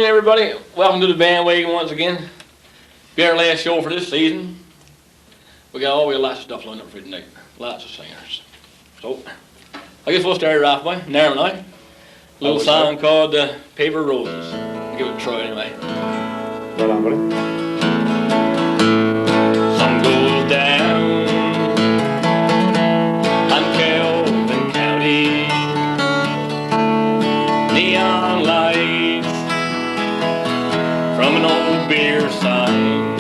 everybody. Welcome to the BandWagon once again. Be our last show for this season. We got lots of stuff lined up for tonight. Lots of singers. So, I guess we'll start it off by Narrow and I. A little song called Paper Roses. Give it a try anyway. Right on, buddy. Sun goes down on Calvin County. Neon lights from an old beer sign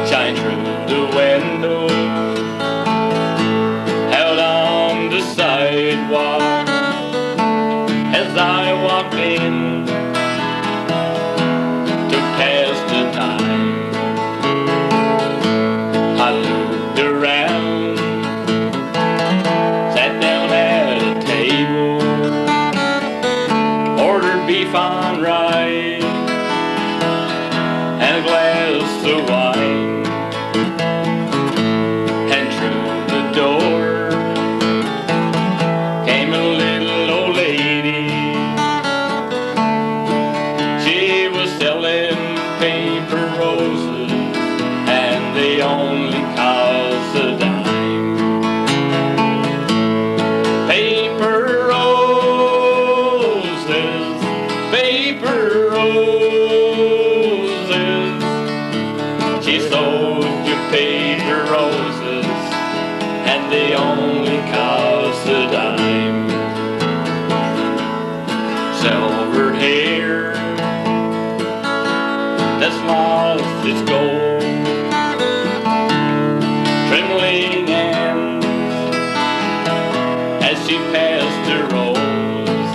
shine through the window, held on the sidewalk as I walked in to pass the time. I looked around, sat down at a table, ordered beef on rye and a glass of wine, and through the door came a little old lady. She was selling paper roses, and they only cost a dime. Paper roses, paper roses. She sold you paper roses, and they only cost a dime. Silver hair that's lost its gold, trembling hands as she passed the rose.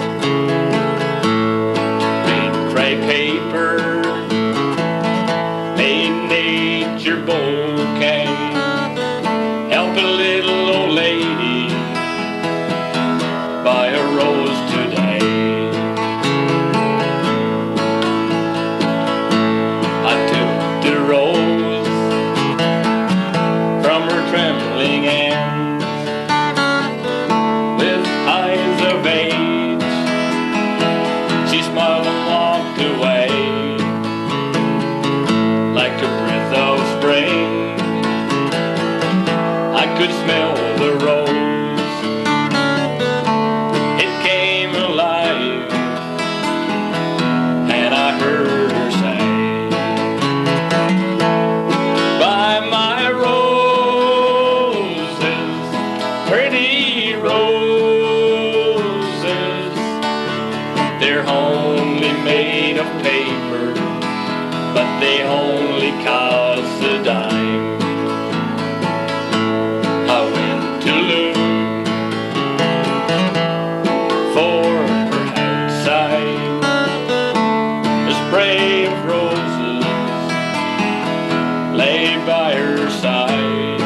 Red crepe paper made nature bouquet. Help a little old lady buy a rose today. I took the rose from her trembling hands with eyes of age. She smiled and walked away like a breath of spring. I could smell the rose. It came alive, and I heard her say, buy my roses, pretty roses. They're only made of paper, but they only cost a dime. I went to look for her outside, a spray of roses lay by her side.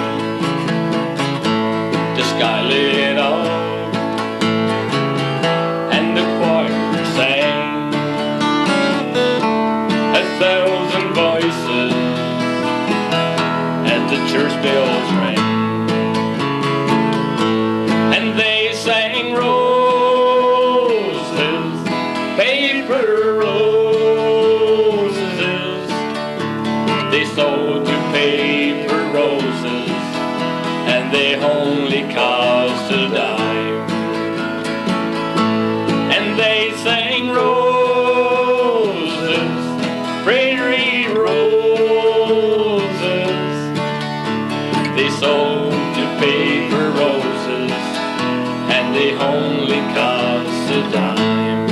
The sky lit up and the choir sang, a thousand voices as the church bells rang. And they sang roses, paper roses. They sold you paper roses, and they only cost a dime. And they sang roses, pretty roses. They sold you paper roses, and they only cost a dime.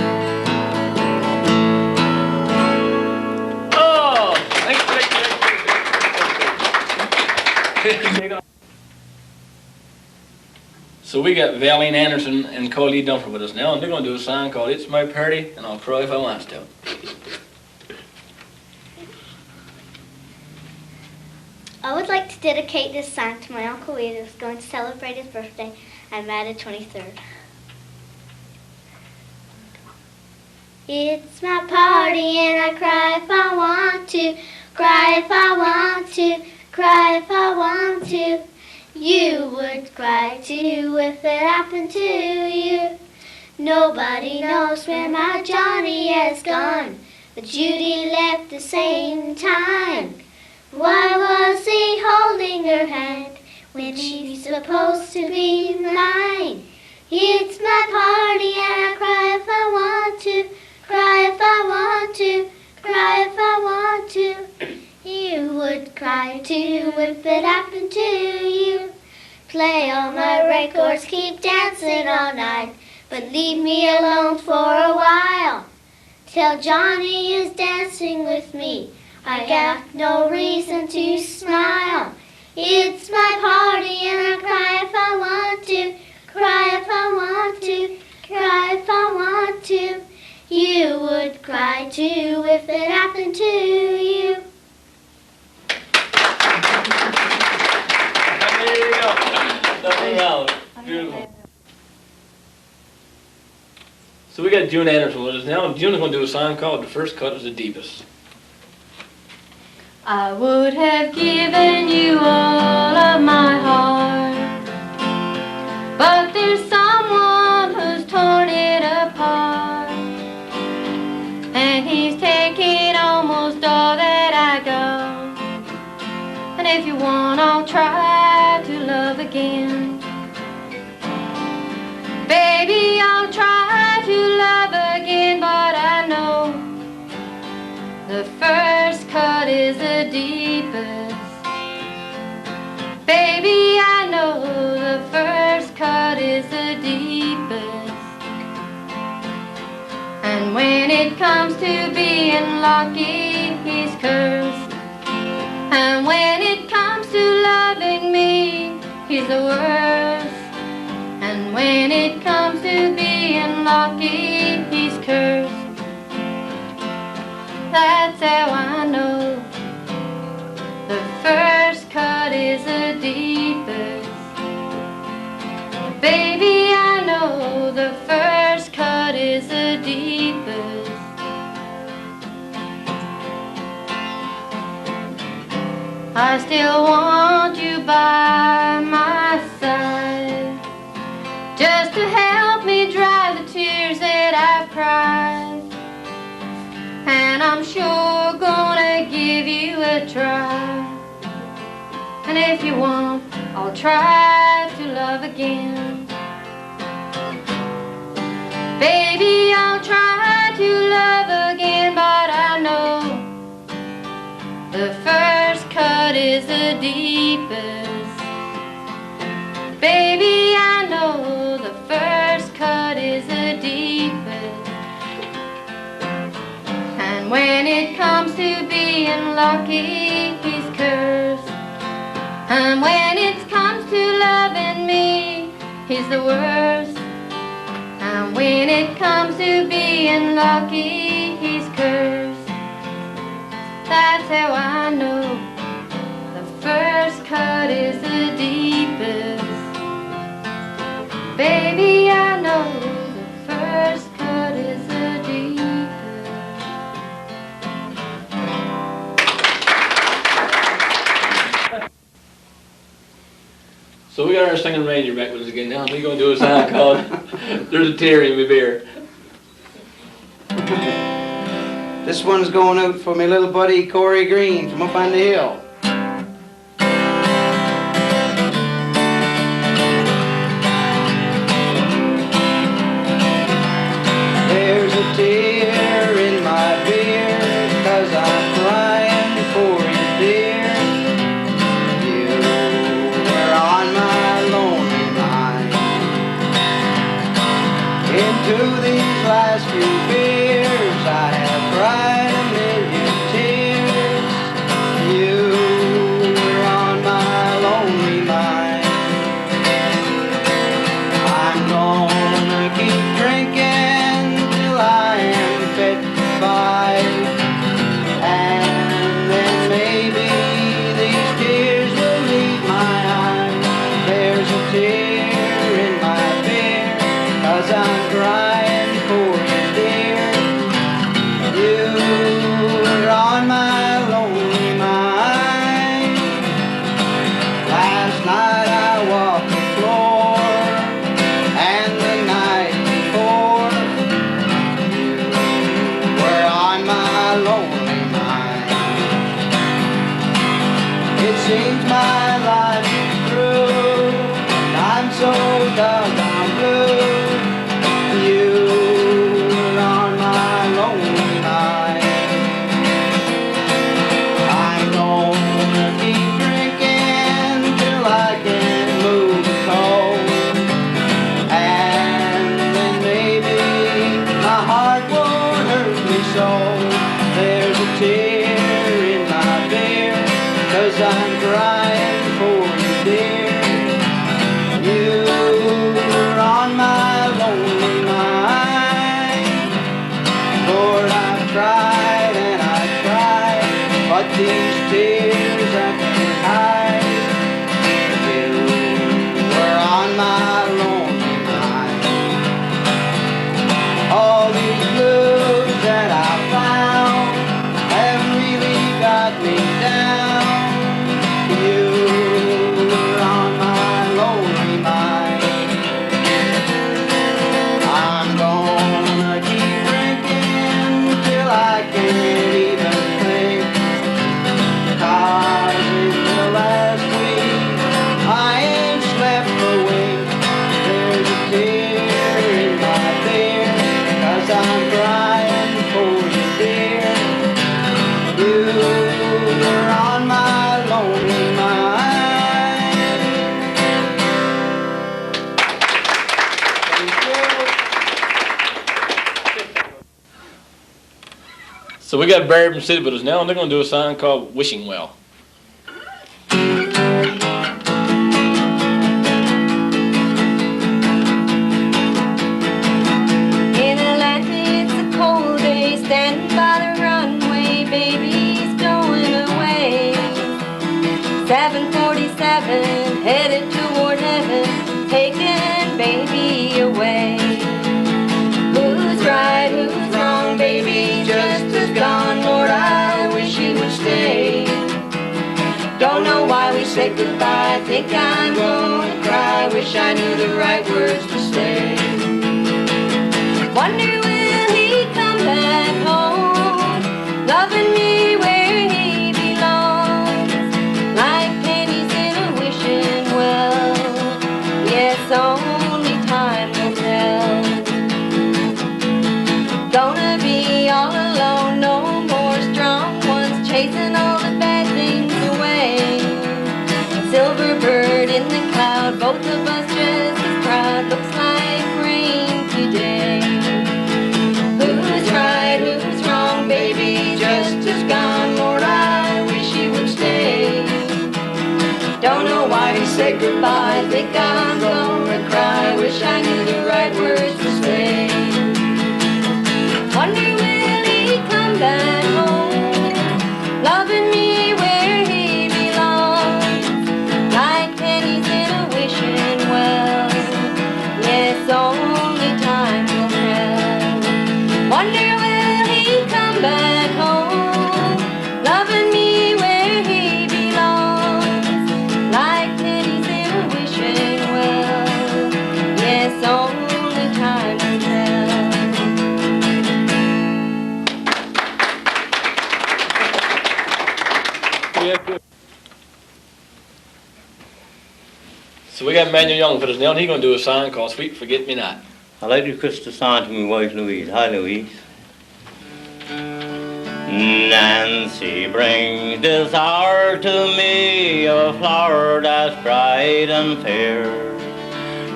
Oh, thank you. So we got Valine Anderson and Coley Dunford with us now, and they're going to do a song called It's My Party, and I'll cry if I want to. I would like to dedicate this song to my Uncle Wade, who's going to celebrate his birthday on May the 23rd. It's my party and I cry if I want to, cry if I want to, cry if I want to. You would cry too if it happened to you. Nobody knows where my Johnny has gone, but Judy left the same time. Why was he holding her hand when she's supposed to be mine? It's my party and I cry if I want to, cry if I want to, cry if I want to. You would cry too if it happened to you. Play all my records, keep dancing all night, but leave me alone for a while. Till Johnny is dancing with me, I got no reason to smile. It's my party and I cry if I want to, cry if I want to, cry if I want to. You would cry too if it happened to you. There you go. Nothing wrong. Beautiful. So we got June Anderson with us now. June's going to do a song called "The First Cut Is the Deepest." I would have given you all of my heart, but there's someone who's torn it apart, and he's taking almost all that I got. And if you want, I'll try to love again. Baby, I'll try to love again, but I know the first cut is the deepest. Baby, I know the first cut is the deepest. And when it comes to being lucky, he's cursed. And when it comes to loving me, he's the worst. And when it comes to being lucky, he's cursed. That's how I know the first cut is the deepest. Baby, I know the first cut is the deepest. I still want you by my side, just to help me dry the tears that I've cried. And I'm sure gonna give you a try. And if you want, I'll try to love again. Baby, I'll try to love again, but I know the first cut is the deepest. Baby, I know the first cut is the deepest. And when it comes to being lucky, he's cursed. And when it comes to loving me, he's the worst. And when it comes to being lucky, he's cursed. That's how I know the first cut is the deepest. Baby, I know the first cut is the deepest. So we got our singing ranger back with us again now. We're going to do a song called "There's a Tear in My Beer." This one's going out for my little buddy Corey Green from up on the hill. There's a tear in my beer, 'cause I'm crying for you, dear. You were on my lonely mind. Into these last few beers I have cried a million tears. You were on my lonely mind. I'm gonna keep drinking till I am 'cause I'm crying for you, dear. You're on my lonely mind. Lord, I've tried and I've tried, but these tears I can't hide. You were on my lonely mind. All these blues that I found have really got me down. You were on my lonely mind. I'm gonna keep drinking till I can't even think. 'Cause in the last week I ain't slept a wink. There's a tear in my beer, 'cause I'm crying for you, dear. You were on my lonely mind. So we got Barry from City with us now, and they're gonna do a song called Wishing Well. In Atlanta, it's a cold day, standing by the runway, baby's going away. 747, headed toward heaven, taking baby away. Who's right, who's wrong, baby, just as gone, Lord, I wish you would stay. Don't know why we said goodbye, think I'm gonna cry, wish I knew the right words to say. Wonder will he come back home, loving me where he belongs, like pennies in a wishing well. Yes, only time will tell. Gonna be all alone, no more strong ones chasing all the bad things away. Silver bird in the cloud, both of us just as proud, looks like rain today. Who's right, who's wrong, baby, just as gone, Lord, I wish you would stay. Don't know why he said goodbye, think I'm gonna cry, wish I knew the right words to say. Wonder will he come back home, loving me where he belongs, like pennies in a wishing well. Yes, only time will tell. Wonder will he come back home, loving me where he belongs, like pennies in a wishing well. Yes, only time will tell. So we got Manuel Young with us now, and he's gonna do a song called Sweet Forget Me Not. I'd like to request a song to my wife Louise. Hi Louise. Nancy brings this hour to me a flower that's bright and fair.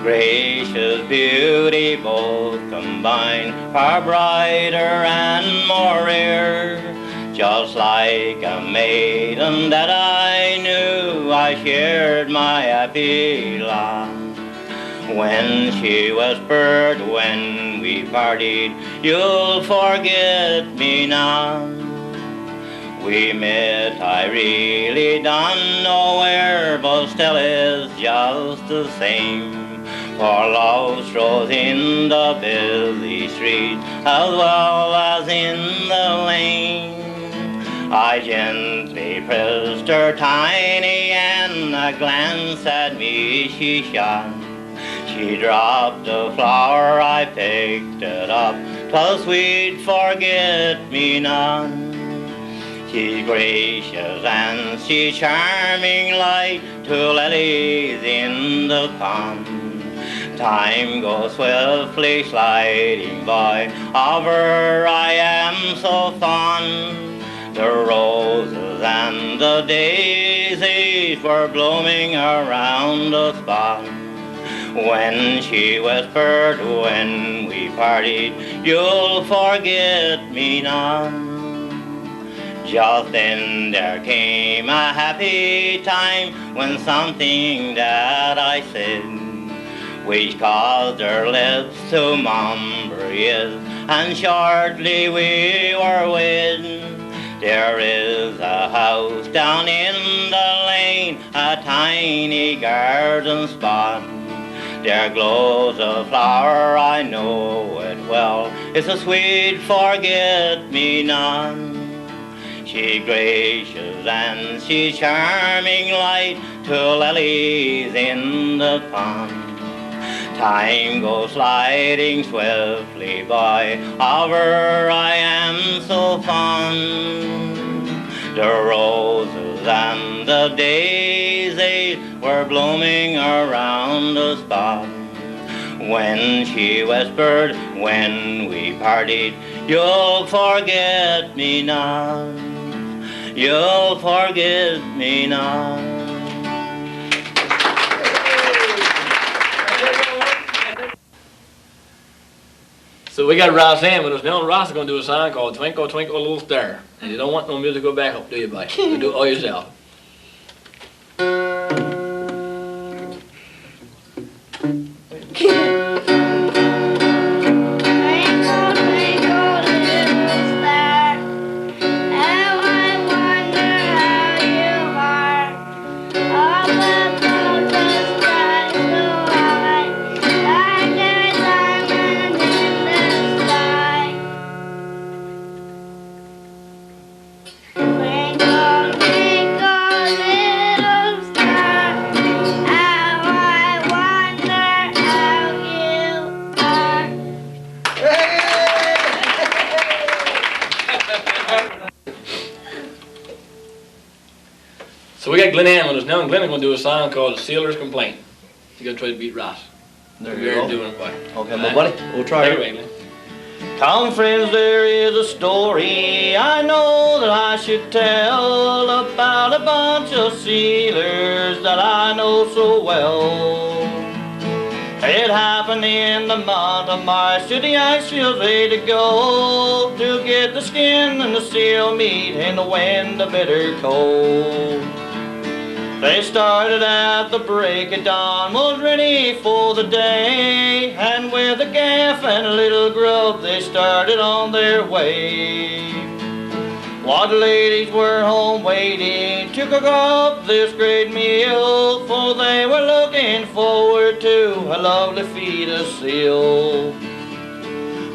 Gracious beauty both combined, far brighter and more rare. Just like a maiden that I knew, I shared my happy lot. When she whispered when we parted, you'll forget me not. We met, I really don't know where, but still it's just the same. For love strolls in the busy street as well as in the lane. I gently pressed her tiny hand, a glance at me she shot. She dropped the flower, I picked it up, 'twas sweet forget-me-not. She's gracious and she's charming like two lilies in the pond. Time goes swiftly sliding by, of her I am so fond. The roses and the daisies were blooming around the spot. When she whispered when we parted, you'll forget me not. Just then there came a happy time when something that I said, which caused her lips to mumble yes, and shortly we were wed. There is a house down in the lane, a tiny garden spot. There glows a flower, I know it well, it's a sweet forget-me-not. She's gracious and she's charming light to lilies in the pond. Time goes sliding swiftly by, of her I am so fond. The roses and the daisies were blooming around the spot, when she whispered, when we parted, you'll forget me not, you'll forget me not. So we got Ross Ann with us now, and Ross is going to do a song called Twinkle, Twinkle, Little Star. And you don't want no music to go back up, do you, buddy? You do it all yourself. So we got Glenn Ann with us now, and Glenn is going to do a song called The Sailor's Complaint. He's going to try to beat Ross. There We're you go. doing it, buddy. Okay, my buddy. We'll try Take it it. away, Glenn. Come friends, there is a story I know that I should tell about a bunch of sailors that I know so well. It happened in the month of March, to the ice fields they to go, to get the skin and the seal meat in the wind a bitter cold. They started at the break of dawn, was ready for the day, and with a gaff and a little grub they started on their way. While the ladies were home waiting to cook up this great meal, for they were looking forward to a lovely feed of seal.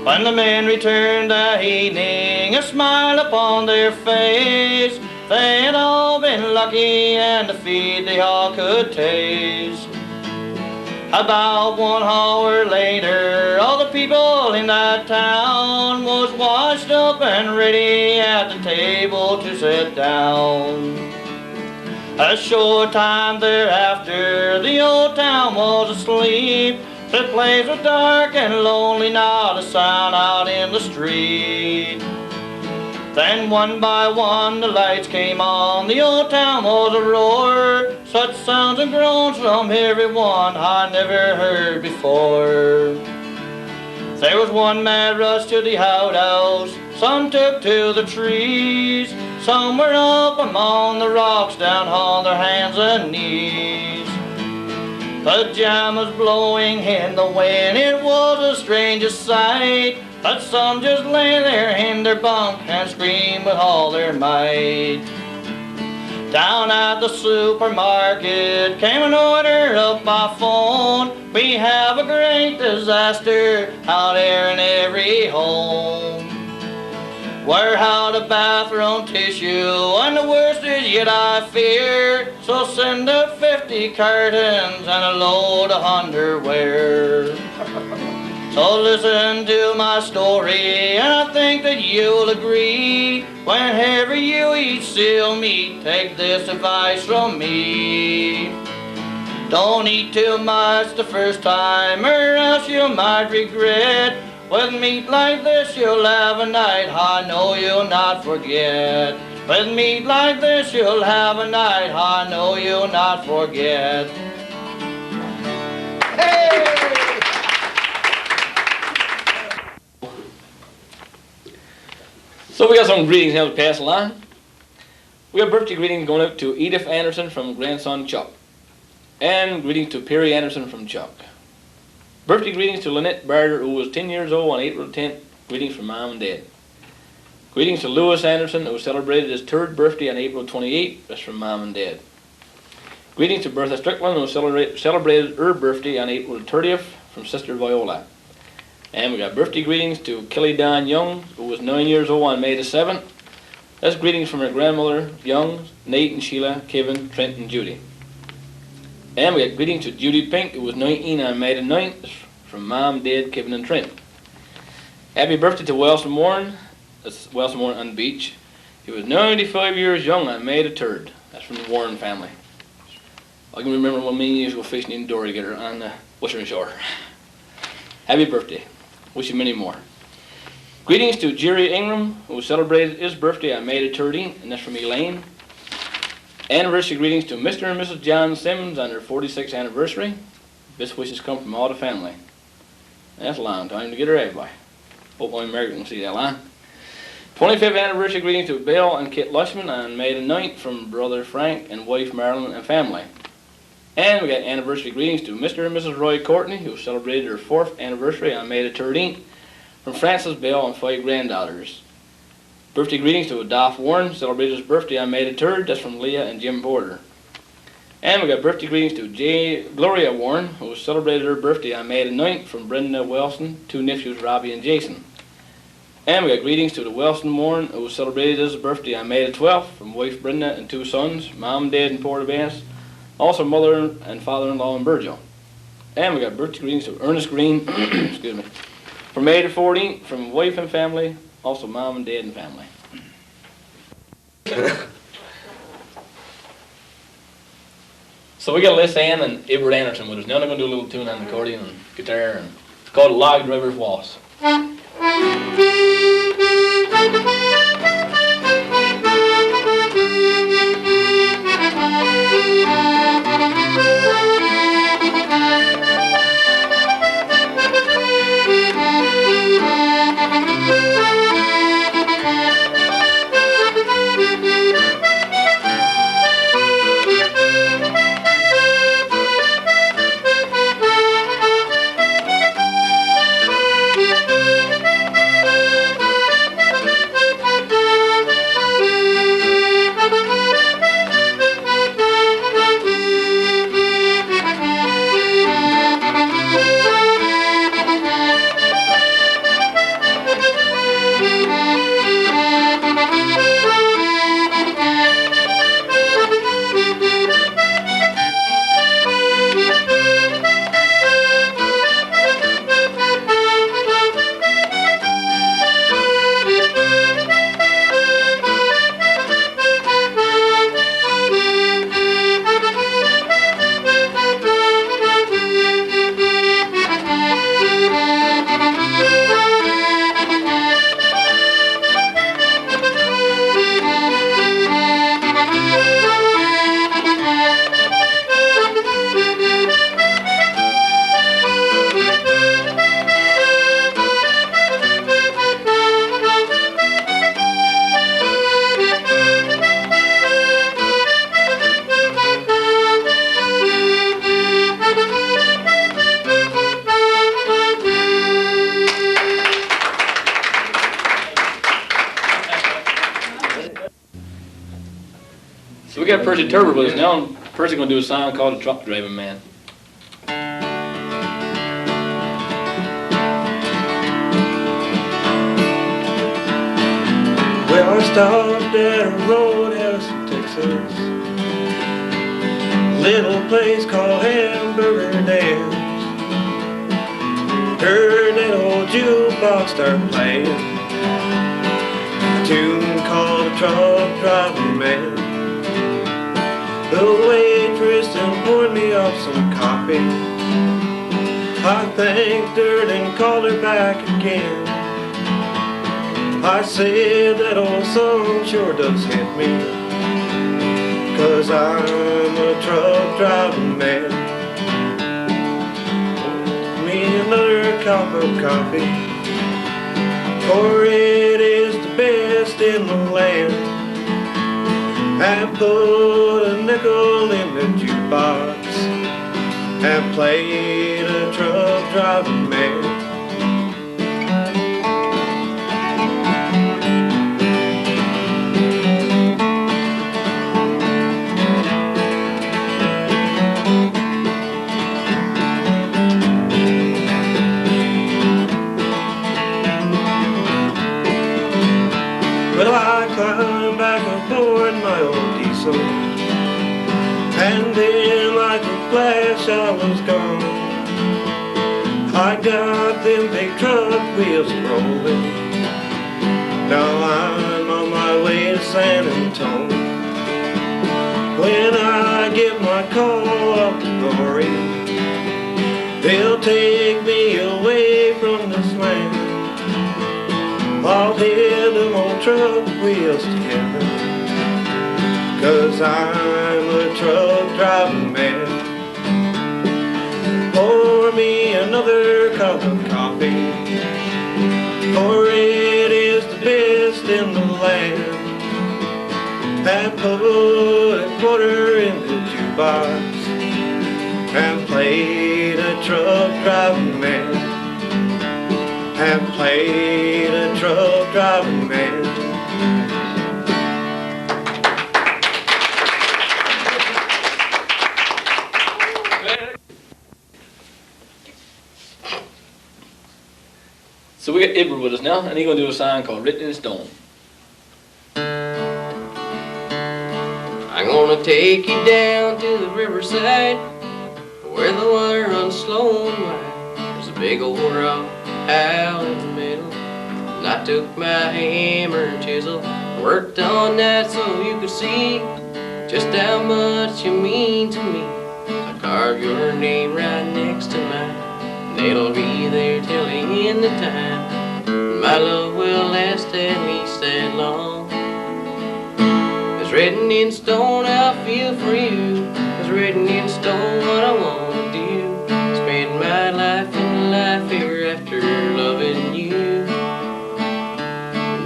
When the men returned that evening, a smile upon their face, they had all been lucky and the feed they all could taste. About 1 hour later, all the people in that town was washed up and ready at the table to sit down. A short time thereafter, the old town was asleep. The place was dark and lonely, not a sound out in the street. Then one by one the lights came on, the old town was a roar. Such sounds and groans from everyone I never heard before. There was one mad rush to the outhouse, some took to the trees, some were up among the rocks down on their hands and knees. Pajamas blowing in the wind, it was the strangest sight. But some just lay there in their bunk and screamed with all their might. Down at the supermarket came an order up by phone. We have a great disaster out there in every home. We're out of bathroom tissue and the worst is yet I fear. So send up 50 cartons and a load of underwear. So listen to my story, and I think that you'll agree. Whenever you eat seal meat, take this advice from me. Don't eat too much the first time, or else you might regret. With meat like this, you'll have a night I know you'll not forget. With meat like this, you'll have a night I know you'll not forget. Hey! So we got some greetings now to pass along. We have birthday greetings going out to Edith Anderson from grandson Chuck. And greetings to Perry Anderson from Chuck. Birthday greetings to Lynette Barter, who was 10 years old on April 10th. Greetings from Mom and Dad. Greetings to Lewis Anderson, who celebrated his 3rd birthday on April 28th. That's from Mom and Dad. Greetings to Bertha Strickland, who celebrated her birthday on April 30th from Sister Viola. And we got birthday greetings to Kelly Dawn Young, who was 9 years old on May the 7th. That's greetings from her grandmother, Young, Nate and Sheila, Kevin, Trent and Judy. And we got greetings to Judy Pink, who was 19 on May the 9th. That's from Mom, Dad, Kevin and Trent. Happy birthday to Wilson Warren. That's Wilson Warren on the beach. He was 95 years young on May the 3rd. That's from the Warren family. I can remember when me and you go fishing in the door together on the Western Shore. Happy birthday. Wish you many more. Greetings to Jerry Ingram, who celebrated his birthday on May the 13th, and that's from Elaine. Anniversary greetings to Mr. and Mrs. John Simmons on their 46th anniversary. Best wishes come from all the family. That's a long time to get her everybody. Hope I'm married and see that line. 25th anniversary greetings to Bill and Kit Lushman on May the 9th from brother Frank and wife Marilyn and family. And we got anniversary greetings to Mr. and Mrs. Roy Courtney, who celebrated their 4th anniversary on May the 13th, from Francis Bell and 5 granddaughters. Birthday greetings to Adolph Warren, celebrated his birthday on May the 3rd, that's from Leah and Jim Porter. And we got birthday greetings to Gloria Warren, who celebrated her birthday on May the 9th, from Brenda Wilson, 2 nephews Robbie and Jason. And we got greetings to the Wilson Warren, who celebrated his birthday on May the 12th, from wife Brenda and 2 sons, Mom, Dad, and Porter Bass, also mother and father-in-law in Burgeo. And we got birthday greetings to Ernest Green, excuse me, for May the 14th, from wife and family, also Mom and Dad and family. So we got Les Ann and Everett Anderson with us. Now they're going to do a little tune on the accordion and guitar, and it's called Log Driver's Waltz. So we got Percy Turber with us now, and Percy's going to do a song called The Truck Driving Man. Well, I stopped at a roadhouse in Texas, little place called Hamburger Dance. Heard that old jukebox start playing a tune called The Truck Driving Man. The waitress then poured me up some coffee. I thanked her and called her back again. I said that old song sure does hit me, 'cause I'm a truck driving man. Me another cup of coffee, for it is the best in the land. and put a nickel in the jukebox and played a truck driving man. Well, I climbed back aboard my old diesel, and then like a flash I was gone. I got them big truck wheels rolling. Now I'm on my way to San Antonio. When I get my call up to glory, they'll take me away from this land. I'll head them old truck wheels to heaven, 'cause I'm a truck driving man. Pour me another cup of coffee, for it is the best in the land. And put a quarter in the jukebox and played a truck driving man. And played a truck driving man. So we got Edward with us now, and he's gonna do a song called "Written in Stone." I'm gonna take you down to the riverside, where the water runs slow and wide. There's a big old rock out in the middle, and I took my hammer and chisel, worked on that so you could see just how much you mean to me. I carved your name right next to mine, and it'll be there till the end of time. My love will last at least that long. It's written in stone I'll feel for you. It's written in stone what I wanna do. Spend my life and life hereafter loving you.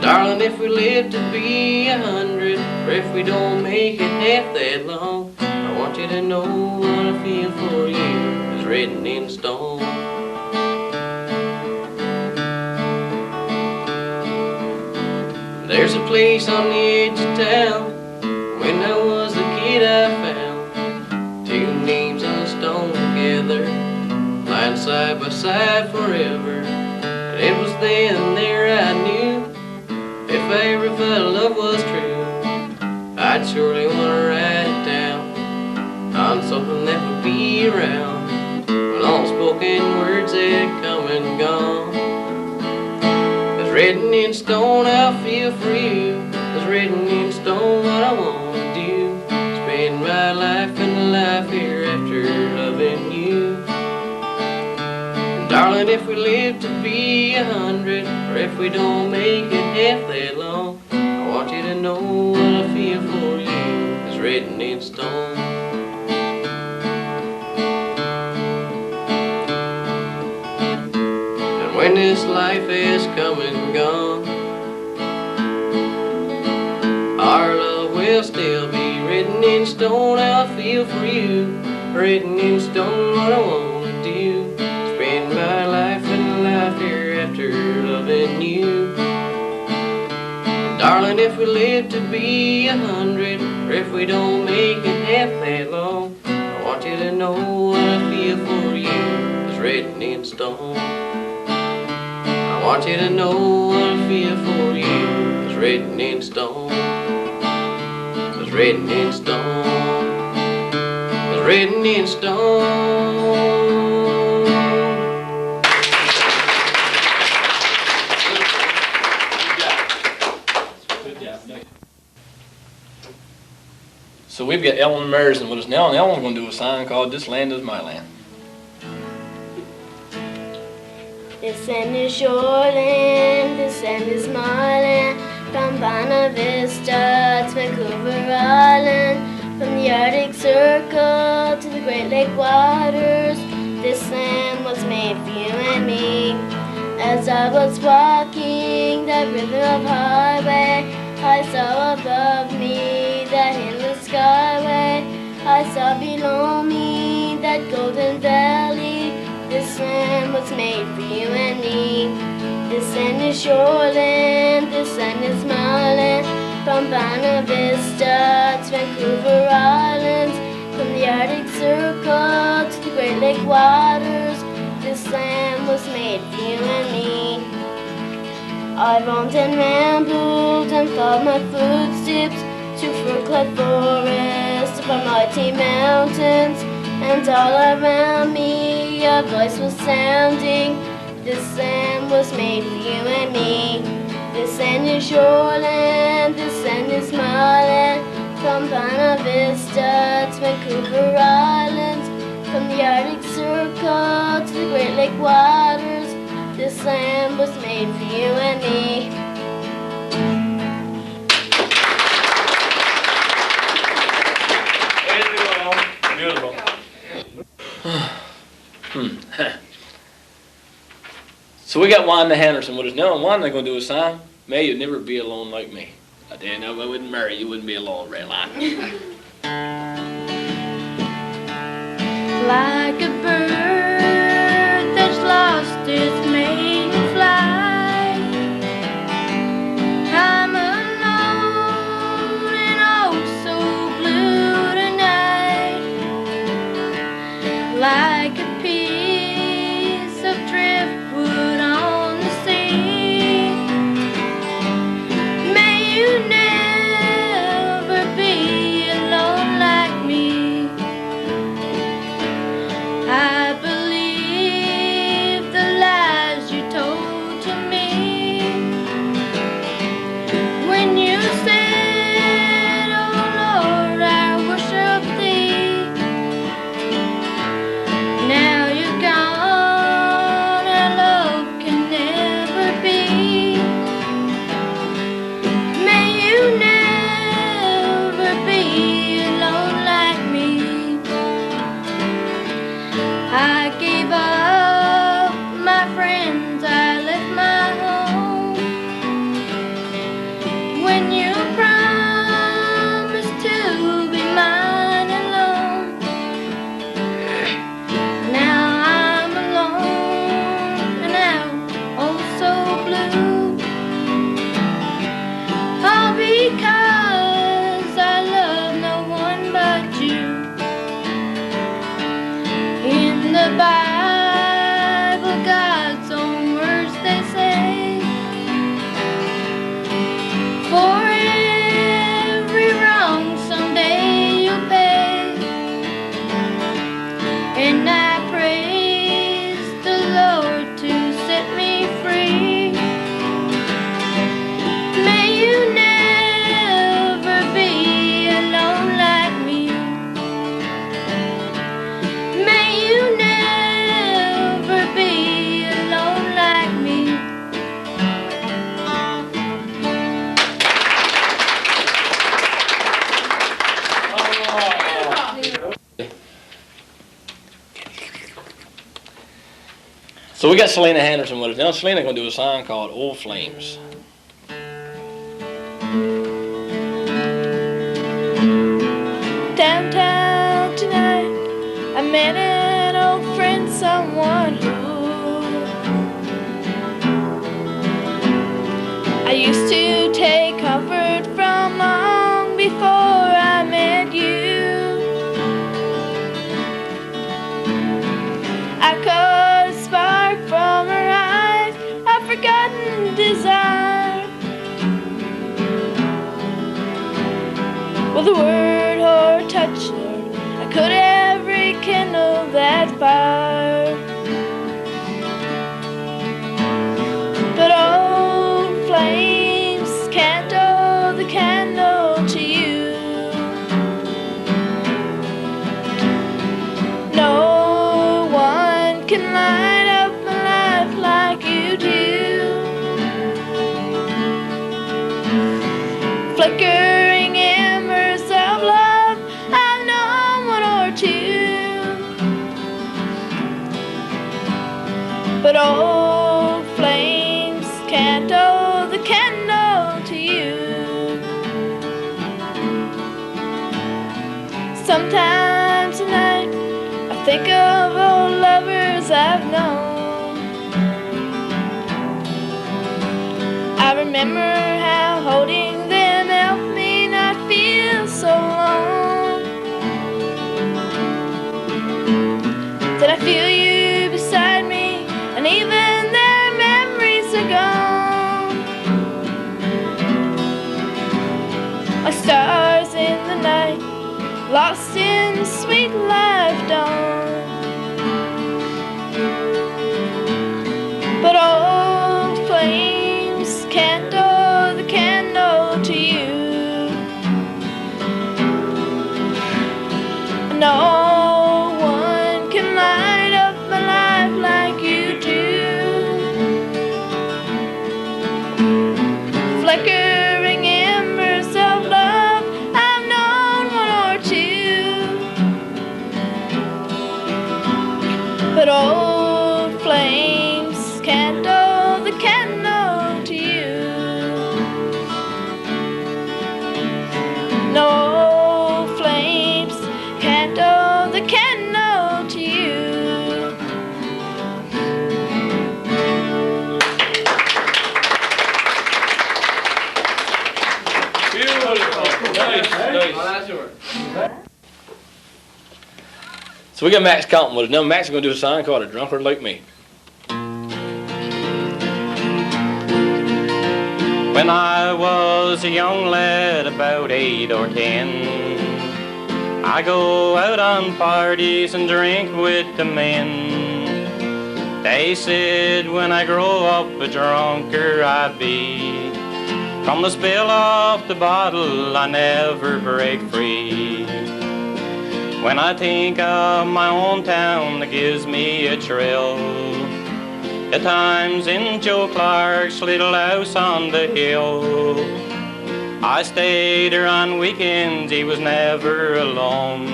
Darling, if we live to be 100, or if we don't make it half that long, I want you to know what I feel for you is written in stone. There's a place on the edge of town, when I was a kid I found two names on a stone together, lying side by side forever. And it was then and there I knew, if I ever felt love was true, I'd surely want to write it down on something that would be around when all spoken words had come and gone. It's written in stone I'll feel for you. It's written in stone what I want to do. Spend my life and life hereafter loving you. And darling, if we live to be 100, or if we don't make it half that long, I want you to know what I feel for you is written in stone. And when this life has come and gone, our love will still be written in stone. I'll feel for you, written in stone what I want to do. Spend my life and life hereafter loving you. Darling, if we live to be 100, or if we don't make it half that long, I want you to know what I feel for you is written in stone. I want you to know what I feel for you is written in stone. It's written in stone. It's written in stone. So we've got Ellen Merson with us now, and Ellen's going to do a song called "This Land Is My Land." This land is your land, this land is my land. From Buena Vista to Vancouver Island, from the Arctic Circle to the Great Lake waters, this land was made for you and me. As I was walking that river of highway, I saw above me that that endless skyway. I saw below me that golden valley. This land was made for you and me. This land is your land, this land is my land. From Buena Vista to Vancouver Islands, from the Arctic Circle to the Great Lake waters, this land was made for you and me. I roamed and rambled and followed my footsteps to fir-clad forests, upon mighty mountains, and all around me a voice was sounding. This land was made for you and me. This land is your land, this land is my land. From Buena Vista to Vancouver Islands, from the Arctic Circle to the Great Lake waters, this land was made for you and me. Beautiful. So we got Wanda Henderson with us now, and Wanda going to do a song, May You Never Be Alone Like Me. I tell you, if I wouldn't marry you, wouldn't be alone, Red Line. Like a bird that's lost its maiden flight, I'm alone and oh so blue tonight. Like a piece of driftwood on the sea, may you never be alone like me. I believe the lies you told to me when you said, oh Lord, I worship thee. Now you're gone, our love can never be. May you never be alone like me. I gave up my friends, I left my home when you promised to be mine alone. Now I'm alone and out, oh so blue, all because I love no one but you. In the Bible, God's own words they say, for every wrong someday you'll pay. And I praise the Lord to set me free. May you never be alone like me. May you never be alone like me. So we got Selena Henderson with us now. Selena going to do a song called Old Flames. Downtown tonight, I met an old friend, someone who I used to take comfort from long before I met you. I caught a spark from her eyes, a forgotten desire, with a word or a touch, Lord, I could have rekindled that fire. But old flames can't hold the candle to you. No one can light up my life like you do. Flickering embers of love, I've known one or two. Sometimes tonight I think of old lovers I've known. I remember how holding them helped me not feel so alone. Did I feel you beside me, and even their memories are gone. Like stars in the night, lost in the sweet life dawn. But old flames can't hold the candle to you. No one can light up my life like you do. Flickering embers of love, I've known one or two. But old flames can't hold the candle to you. No flames can't hold the candle to you. Beautiful. Nice, nice. Oh, that's yours. So we got Max Compton with us. Now Max is going to do a song called A Drunkard Like Me. When I was a young lad, about 8 or 10, I go out on parties and drink with the men. They said when I grow up a drunker I'd be. From the spill of the bottle I never break free. When I think of my own town, it gives me a thrill. The times in Joe Clark's little house on the hill. I stayed there on weekends, he was never alone,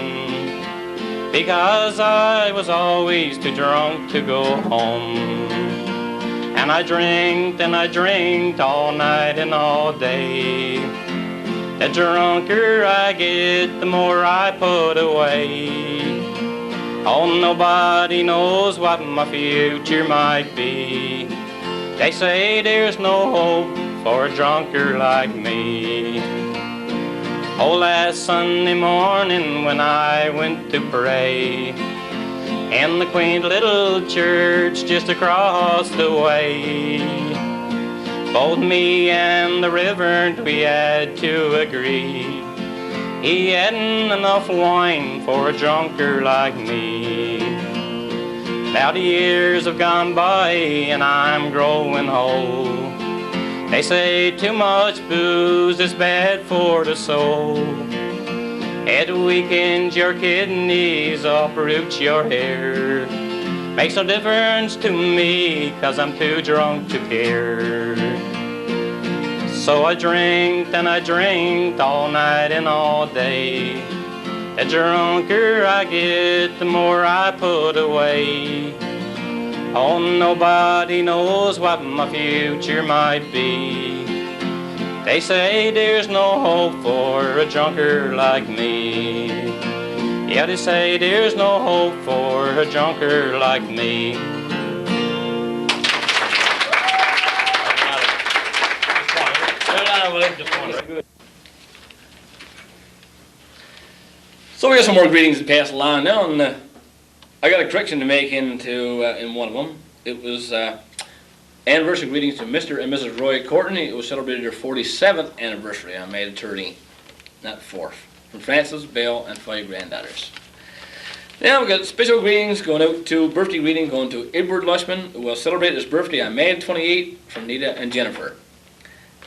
because I was always too drunk to go home. And I drinked all night and all day. The drunker I get, the more I put away. Oh, nobody knows what my future might be. They say there's no hope for a drunker like me. Oh, last Sunday morning when I went to pray in the quaint little church just across the way, both me and the reverend, we had to agree he hadn't enough wine for a drunker like me. Now the years have gone by and I'm growing old. They say too much booze is bad for the soul. It weakens your kidneys, uproots your hair. Makes no difference to me, 'cause I'm too drunk to care. So I drinked and I drinked all night and all day. The drunker I get, the more I put away. Oh, nobody knows what my future might be. They say there's no hope for a drunker like me. Yeah, they say there's no hope for a drunker like me. So we got some more greetings to pass along now, and I got a correction to make in one of them. It was anniversary greetings to Mr. and Mrs. Roy Courtney. It was celebrated their 47th anniversary on May the 13th, not 4th. From Francis, Belle, and 5 granddaughters. Now we got special greetings going out to, birthday greeting going to Edward Lushman, who will celebrate his birthday on May the 28th, from Nita and Jennifer.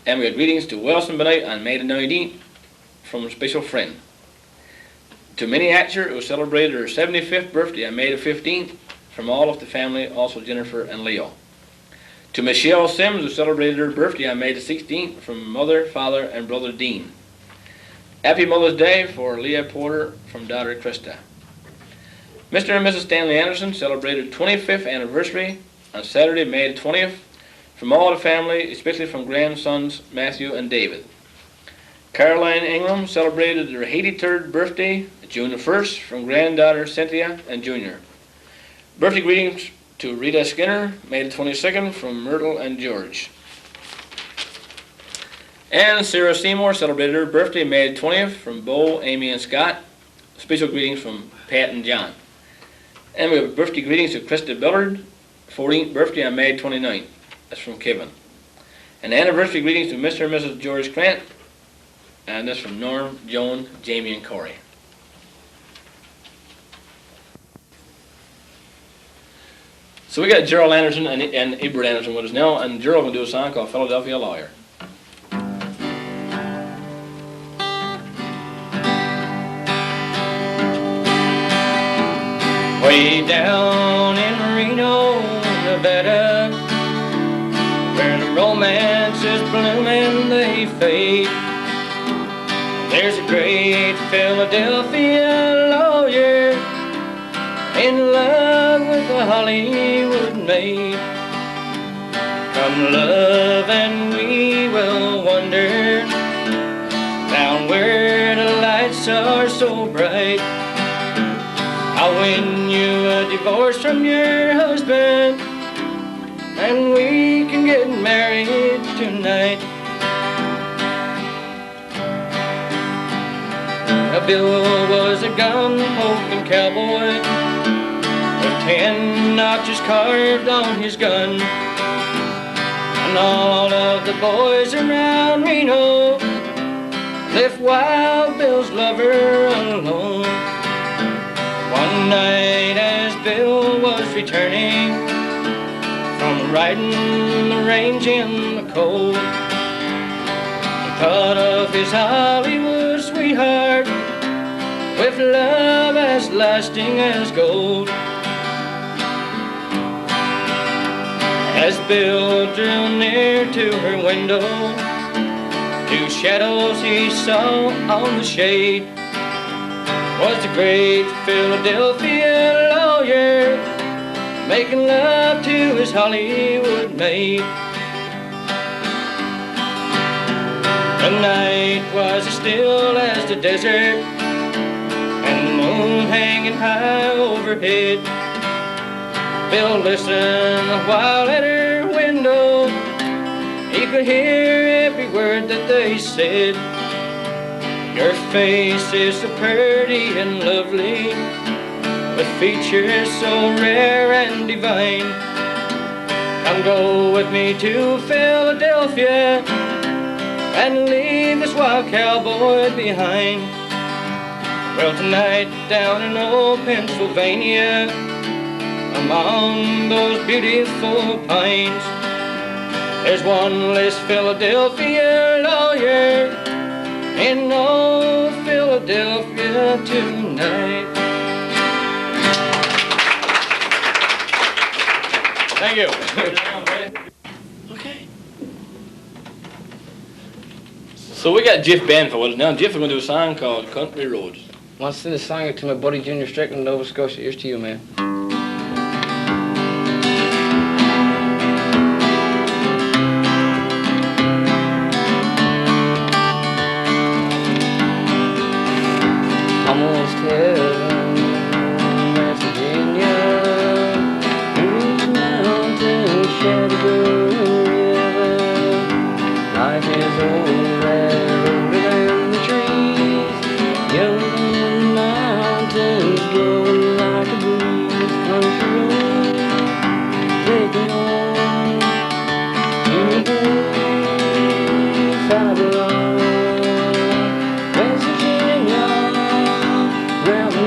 And we got greetings to Wilson Bennett on May the 19th from a special friend. To Minnie Hatcher, who celebrated her 75th birthday on May the 15th, from all of the family, also Jennifer and Leo. To Michelle Sims, who celebrated her birthday on May the 16th, from mother, father, and brother Dean. Happy Mother's Day for Leah Porter from daughter Krista. Mr. and Mrs. Stanley Anderson celebrated 25th anniversary on Saturday, May the 20th, from all the family, especially from grandsons Matthew and David. Caroline Ingram celebrated her 83rd birthday, June the 1st, from granddaughter Cynthia and Junior. Birthday greetings to Rita Skinner, May the 22nd, from Myrtle and George. And Sarah Seymour celebrated her birthday, May the 20th, from Bo, Amy, and Scott. Special greetings from Pat and John. And we have birthday greetings to Krista Billard, 14th birthday on May 29th. That's from Kevin. And anniversary greetings to Mr. and Mrs. George Grant. And that's from Norm, Joan, Jamie, and Corey. So we got Gerald Anderson and Ebert Anderson with us now, and Gerald will do a song called Philadelphia Lawyer. Way down in Reno, Nevada, where the romances bloom and they fade, there's a great Philadelphia lawyer in love with a Hollywood maid. Come love and we will wander down where the lights are so bright. I'll win you a divorce from your husband, and we can get married tonight. Bill was a gun-poking cowboy with 10 notches carved on his gun, and all of the boys around Reno left Wild Bill's lover alone. One night as Bill was returning from riding the range in the cold, he thought of his Hollywood sweetheart with love as lasting as gold. As Bill drew near to her window, 2 shadows he saw on the shade was the great Philadelphia lawyer making love to his Hollywood maid. The night was as still as the desert, and the moon hanging high overhead. Bill listened while at her window, he could hear every word that they said. Your face is so pretty and lovely, with features so rare and divine. Come go with me to Philadelphia and leave this wild cowboy behind. Well, tonight down in old Pennsylvania, among those beautiful pines, there's one less Philadelphia lawyer in old Philadelphia tonight. Thank you. Okay. So we got Jeff Banfield with us now. Jeff is going to do a song called Country Roads. I want to send a song to my buddy Junior Strickland, Nova Scotia. Here's to you, man. Almost heaven, West Virginia, through mountains, Shenandoah River. Life is old there, older than the trees, young in the mountains, blowing like a breeze. Country road, taking on to the place I belong. West Virginia, where the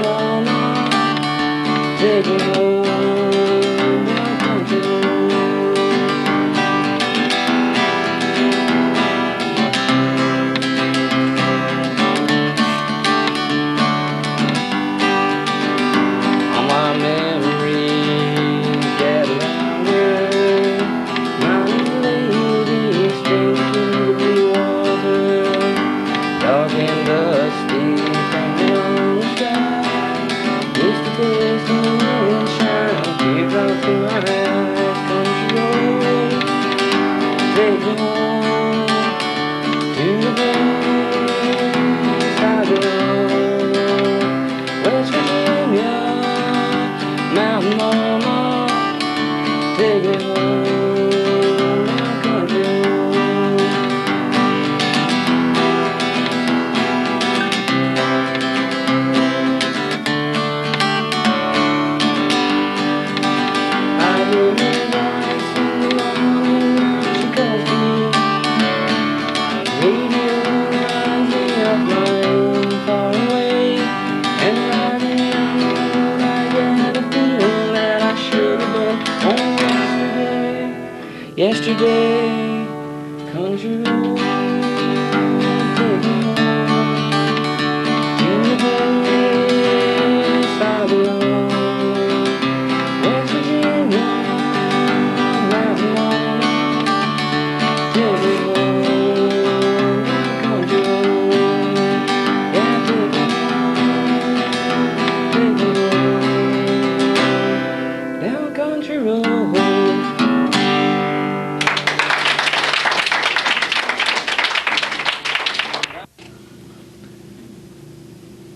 Yesterday, country road, take me home. In the place I belong, West Virginia, right along. Take me home, country road, yeah, take me home, down country road.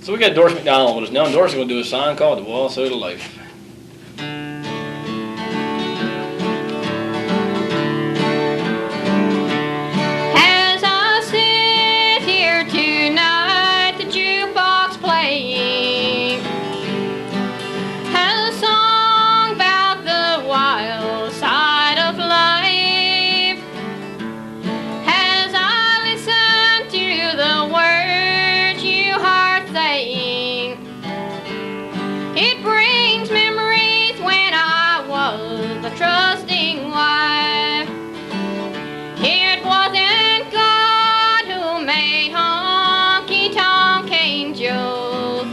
So we got Doris McDonald with us now, and Doris is going to do a song called The Wall Side of Life. As I sit here tonight, the jukebox playing a song about the wild side of life. As I listen to the words you are saying, it brings memories when I was a trusting wife. It wasn't God who made honky-tonk angels,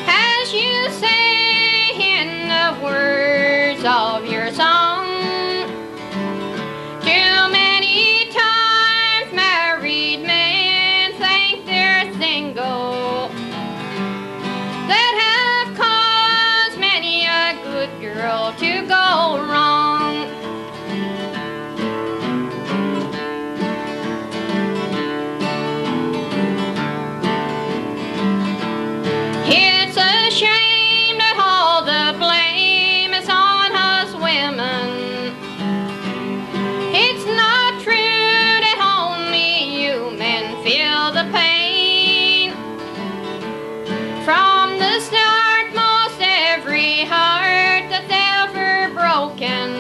as you say in the words of your song. Too many times married men think they're single, that have caused many a good girl to go wrong. It's a shame that all the blame is on us women. It's not true that only you men feel the pain. From the start, most every heart that's ever broken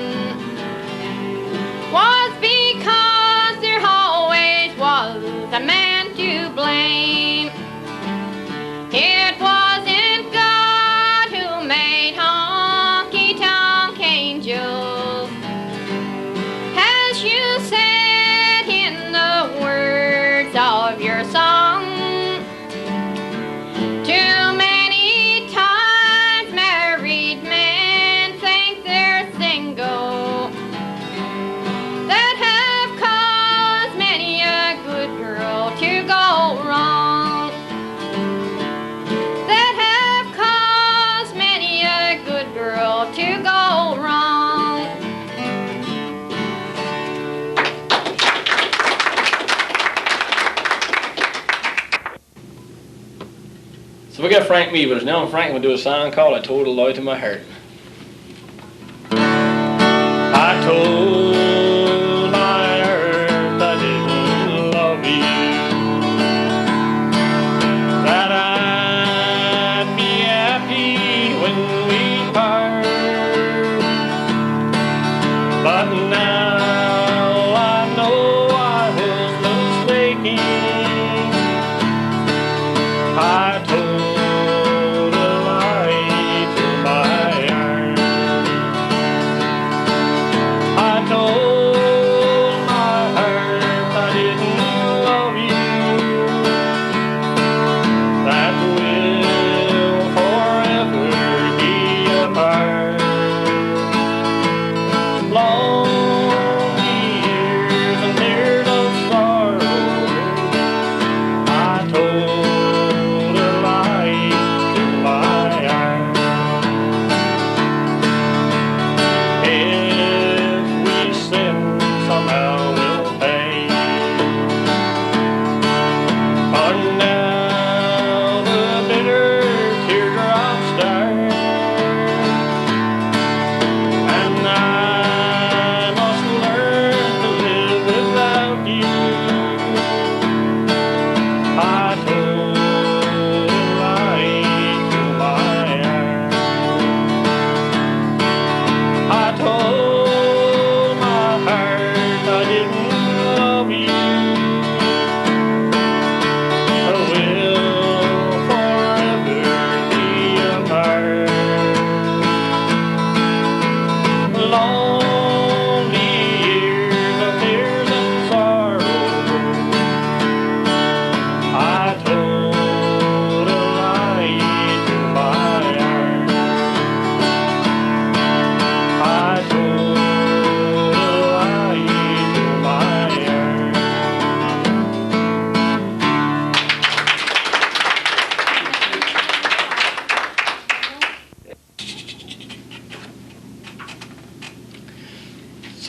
was because there always was a man to blame. It wasn't God who made honky-tonk angels, as you said in the words of your song. Too many times married men think they're single, that have caused many a good girl to go wrong. That have caused many a good girl to go wrong. So we got Frank Mee with us now, and Frank will do a song called I Told a Lie to My Heart. I told my heart I didn't love you, that I'd be happy when we part. But now I know I was mistaken. I told a lie to my heart. I told my heart I didn't love you, that we'll forever be apart. Long years and tears of sorrow, I told a lie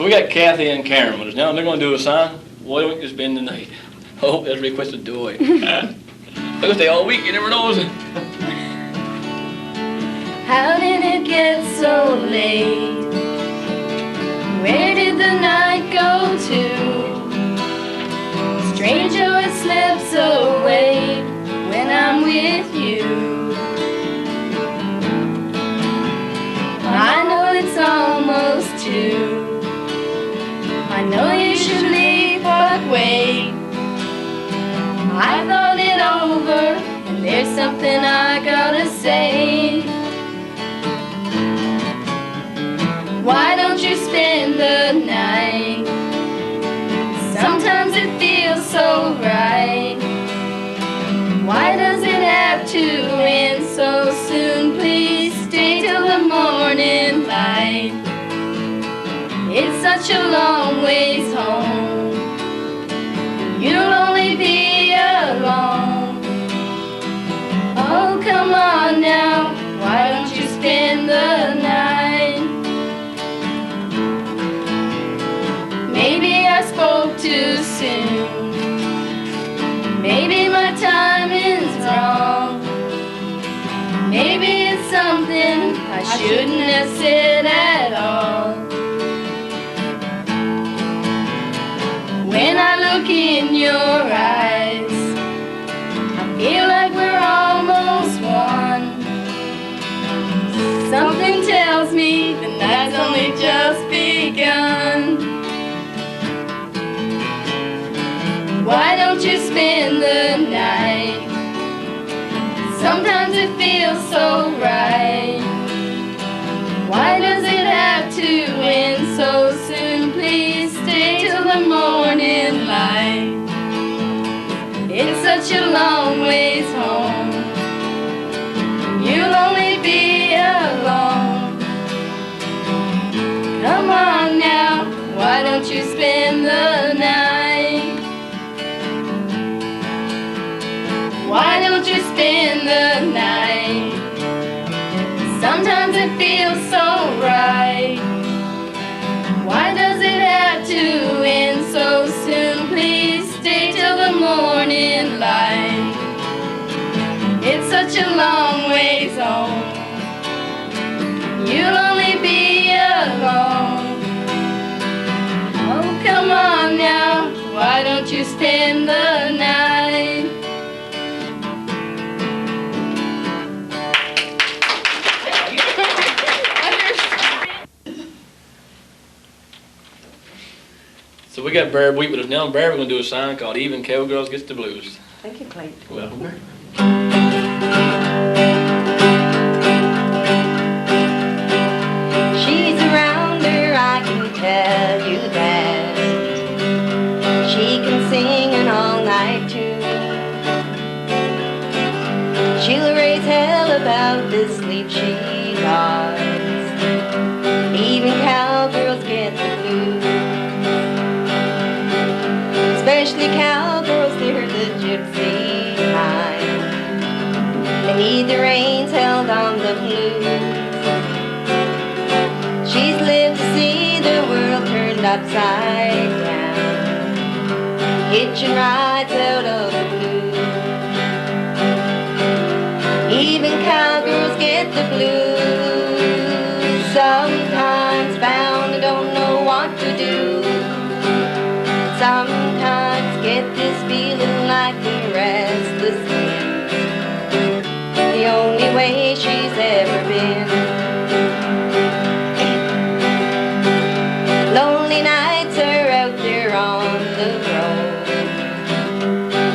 So we got Kathy and Karen with us now, and they're going to do a song. Why don't you spend the night? Oh, that's requested to it. They'll stay all week, you never know. How did it get so late? Where did the night go to? Strange how it slips away when I'm with you. I know it's almost 2. I know you should leave, but wait. I thought it over, and there's something I gotta say. Why don't you spend the night? Sometimes it feels so right. Why does it have to end so soon? Please stay till the morning light. It's such a long ways home. You'll only be alone. Oh, come on now. Why don't you spend the night? Maybe I spoke too soon. Maybe my timing's wrong. Maybe it's something I shouldn't have said at all. When I look in your eyes, I feel like we're almost one. Something tells me the night's only just begun. Why don't you spend the night? Sometimes it feels so right. Why does it have to end so soon? Please stay till the morning light. It's such a long ways home. You'll only be alone. Come on now, why don't you spend the night? Why don't you spend the night? Sometimes it feels so right. Why does it have to end so soon? Please stay till the morning light. It's such a long ways home. You'll only be alone. Oh, come on now, why don't you spend the night? So we got Barry Wheat with us now, and Barry, we're going to do a song called Even Cowgirls Gets the Blues. Thank you, Clayton. Welcome, Barry. She's around her, I can tell you that. She can sing an all-night tune. She'll raise hell about the sleep she lost. Even cowgirls get the blues. Especially cowgirls, they're the gypsy kind. They need the reins held on the blues. She's lived to see the world turned upside down, hitching rides out of the blues. Even cowgirls get the blues. Sometimes bound and don't know what to do. Sometimes get this feeling like a restless wind, the only way she's ever been. Lonely nights are out there on the road.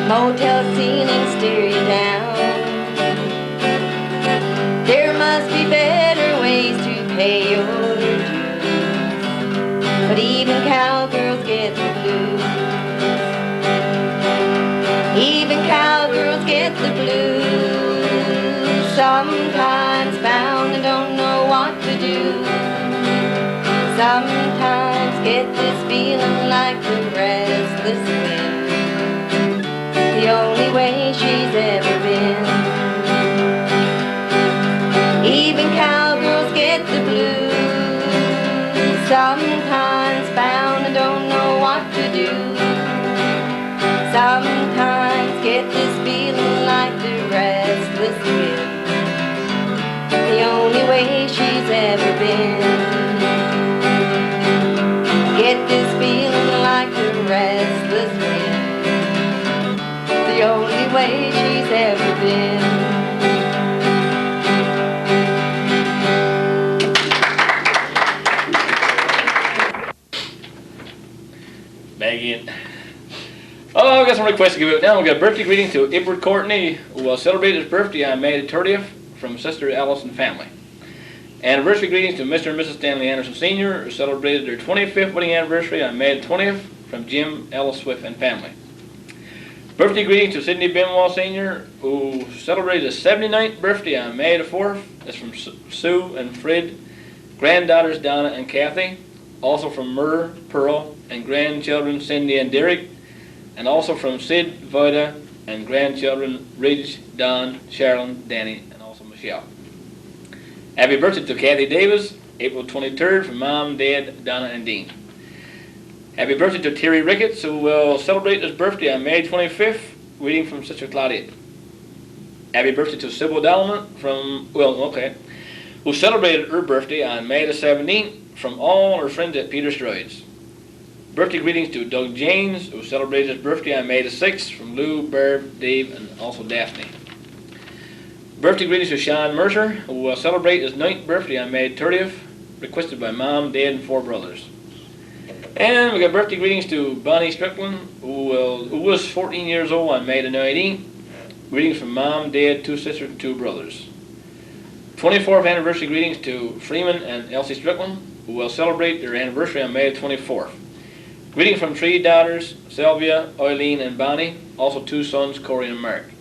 Motel ceilings stare you down. There must be better ways to pay your dues, but even cowgirls get the blues. Even cowgirls get the blues. Sometimes bound and don't know what to do. Sometimes get this feeling like a restless wind, the only way she's ever been. Even cowgirls get the blues. Sometimes requests to give out now. We got a birthday greeting to Edward Courtney, who will celebrate his birthday on May the 30th from Sister Alice and family. Anniversary greetings to Mr. and Mrs. Stanley Anderson Sr., who celebrated their 25th wedding anniversary on May the 20th from Jim Ellis Swift and family. Birthday greetings to Sidney Benwell Sr., who celebrated his 79th birthday on May the 4th. That's from Sue and Fred, granddaughters Donna and Kathy, also from Murr, Pearl, and grandchildren Cindy and Derek, and also from Sid, Vida, and grandchildren Ridge, Don, Sharon, Danny, and also Michelle. Happy birthday to Kathy Davis, April 23rd, from Mom, Dad, Donna, and Dean. Happy birthday to Terry Ricketts, who will celebrate his birthday on May 25th, reading from Sister Claudette. Happy birthday to Sybil Dalman who celebrated her birthday on May the 17th, from all her friends at Peter Stroids. Birthday greetings to Doug James, who celebrated his birthday on May the 6th, from Lou, Barb, Dave, and also Daphne. Birthday greetings to Sean Mercer, who will celebrate his 9th birthday on May 30th, requested by Mom, Dad, and 4 brothers. And we got birthday greetings to Bonnie Strickland, who was 14 years old on May the 19th. Greetings from Mom, Dad, 2 sisters, and 2 brothers. 24th anniversary greetings to Freeman and Elsie Strickland, who will celebrate their anniversary on May the 24th. Greetings from 3 daughters, Sylvia, Eileen, and Bonnie, also 2 sons, Corey and Mark.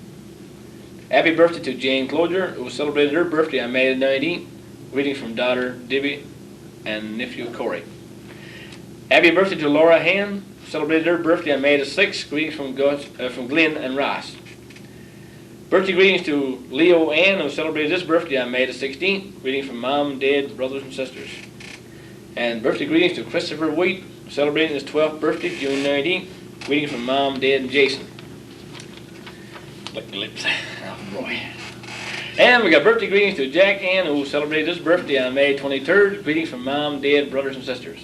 Happy birthday to Jane Closier, who celebrated her birthday on May the 19th. Greetings from daughter Debbie and nephew Corey. Happy birthday to Laura Han, who celebrated her birthday on May the 6th. Greetings from Glenn and Ross. Birthday greetings to Leo Ann, who celebrated his birthday on May the 16th. Greetings from Mom, Dad, brothers, and sisters. And birthday greetings to Christopher Wheat, celebrating his 12th birthday, June 19th. Greetings from Mom, Dad, and Jason. Lick the lips. Oh, boy. And we got birthday greetings to Jack Ann, who celebrated his birthday on May 23rd. Greetings from Mom, Dad, brothers, and sisters.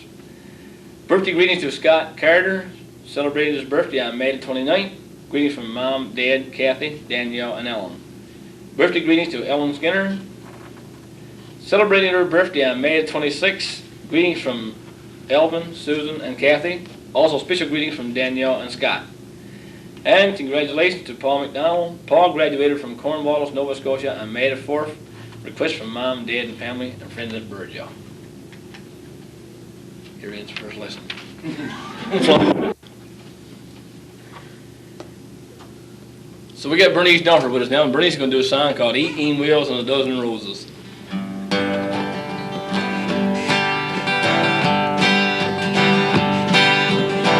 Birthday greetings to Scott Carter, celebrated his birthday on May the 29th. Greetings from Mom, Dad, Kathy, Danielle, and Ellen. Birthday greetings to Ellen Skinner, celebrating her birthday on May the 26th. Greetings from Elvin, Susan, and Kathy. Also special greetings from Danielle and Scott. And congratulations to Paul McDonald. Paul graduated from Cornwallis, Nova Scotia on May the 4th. Request from Mom, Dad, and family, and friends at Burgeo. Here ends first lesson. So we got Bernice Dunford with us now, and Bernice is going to do a song called 18 Wheels and a Dozen Roses.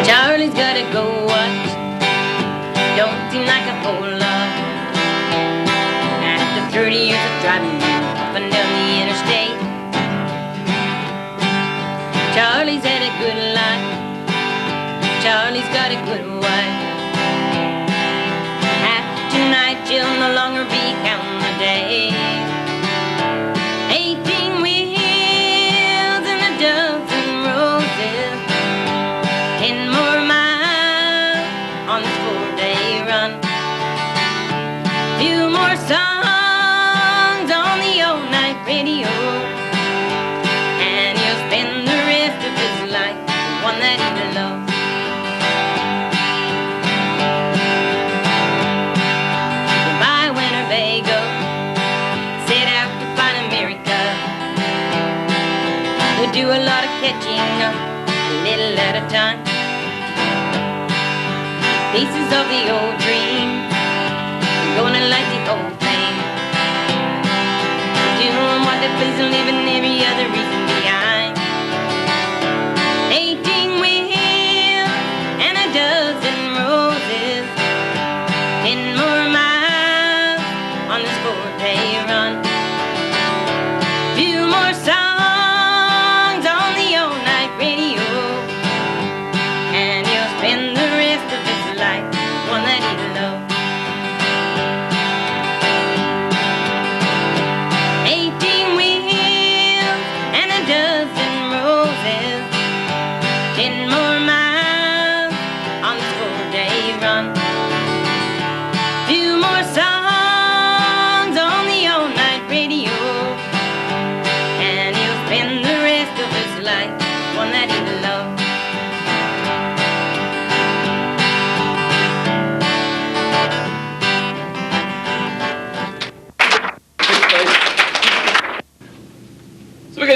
Charlie's gotta go watch, don't seem like a whole lot. After 30 years of driving up and down the interstate, Charlie's had a good life, Charlie's got a good wife. After tonight she'll no longer be counting the days. 18 wheels and a dozen roses, 10 more miles on this 4-day run. Few more songs on the all-night radio, and he'll spend the rest of his life with one that he loves. Goodbye, Winnebago, set out to find America. We'll do a lot of catching up, a little at a time. Pieces of the old dream, I'm gonna like the old thing. Doing what they please and living every other reason behind. 18 wheels and a dozen roses, 10 more miles on this 4-day run. Few more songs on the all-night radio, and he'll spend the rest of his life with one that he loves. 18 wheels and a dozen roses, 10 more miles on this 4-day run. Few more songs on the all-night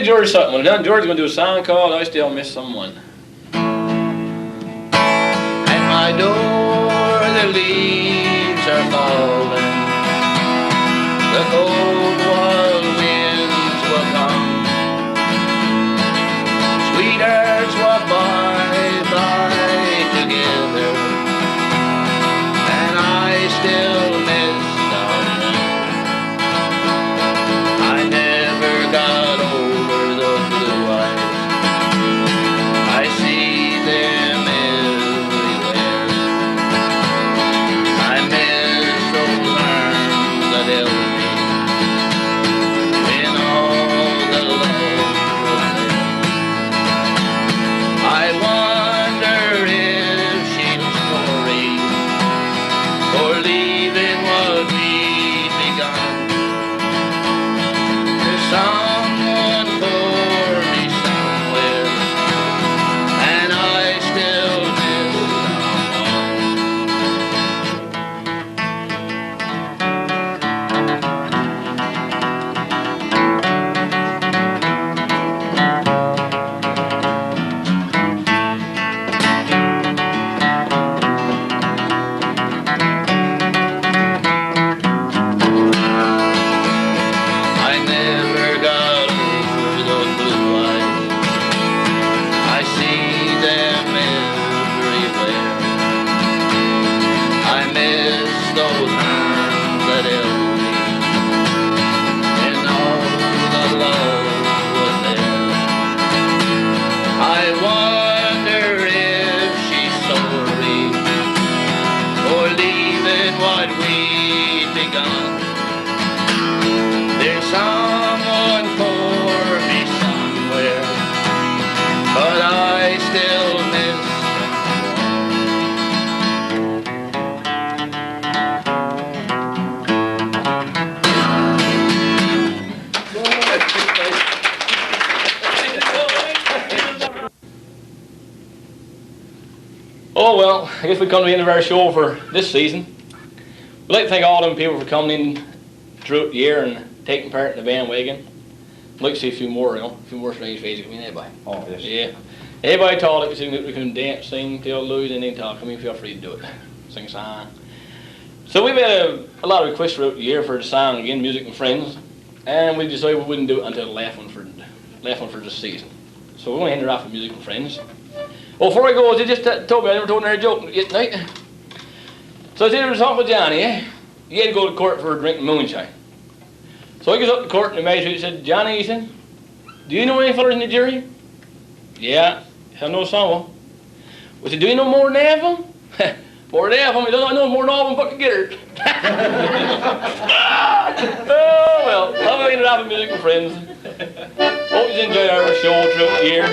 George something. Now George's going to do a song called I Still Miss Someone. At my door the leaves are falling, the cold wild winds will come, sweethearts walk by together, and I still miss someone. I never got over those blue eyes, I see them everywhere. I miss those arms that held me when all the love was there. I wonder if she was sorry for leaving what we'd begun. There's someone for me somewhere, and I still miss I never got over those blue eyes, I see them everywhere. I miss those arms that held me when all the love was there. I wonder if she's sorry for leaving what we'd begun. There's someone for me somewhere, but I still miss Oh well, I guess we come to the end of our show for this season. We'd like to thank all them people for coming in throughout the year and taking part in the bandwagon. I'd like to see a few more, a few more strange faces. I mean, everybody. Oh, yes. Yeah. Everybody talk, we can dance, sing, tell Louis, and then talk. I mean, feel free to do it. Sing a song. So we've had a lot of requests throughout the year for the song again, Music and Friends, and we decided we wouldn't do it until the last one for this season. So we're going to end it off with Music and Friends. Well, before I go, they just told me I never told another joke yet tonight. So I said I was talking with Johnny, He had to go to court for drinking moonshine. So he goes up to court and the magistrate said, Johnny, he said, do you know any fellas in the jury? Yeah, I know some of them. We said, do you know more than half of them? More than half of them, he doesn't know more than all of them put together. Oh, well, I'm going to end it off with Music and Friends. Hope you enjoyed our show throughout the year.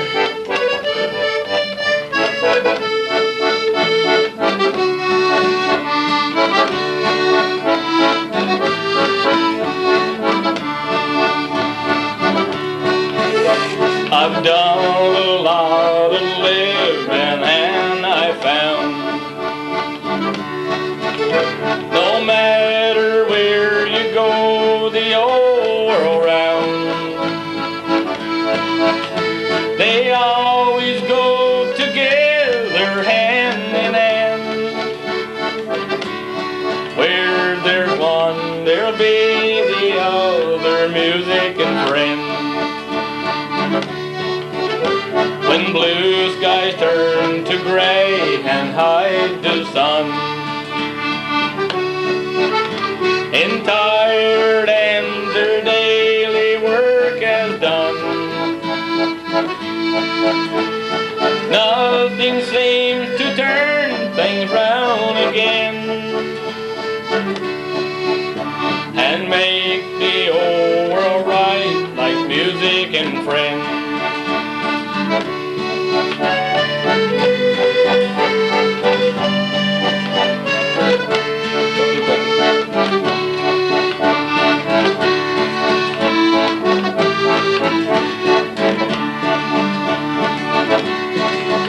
I've done a lot of living and I found no matter where you go the old world round, they always go together hand in hand. Where there's one, there'll be the other, music and friends. When blue skies turn to gray and hide the sun, and tired and their daily work has done, nothing seems to turn things round again and make the whole world right like music and friends.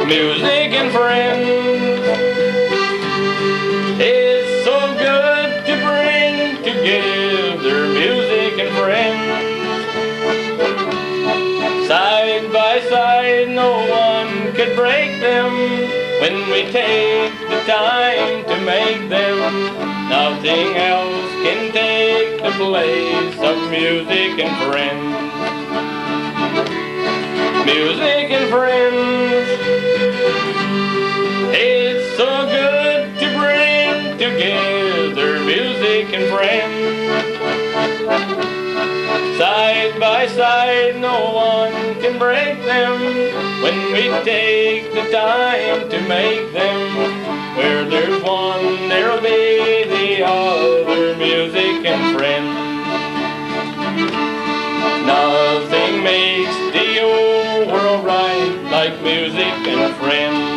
Music and friends, it's so good to bring together we take the time to make them. Nothing else can take the place of music and friends. Music and friends, it's so good to bring together music and friends. Side by side, no one can break them when we take the time to make them. Where there's one, there'll be the other, music and friends. Nothing makes the old world right like music and friends.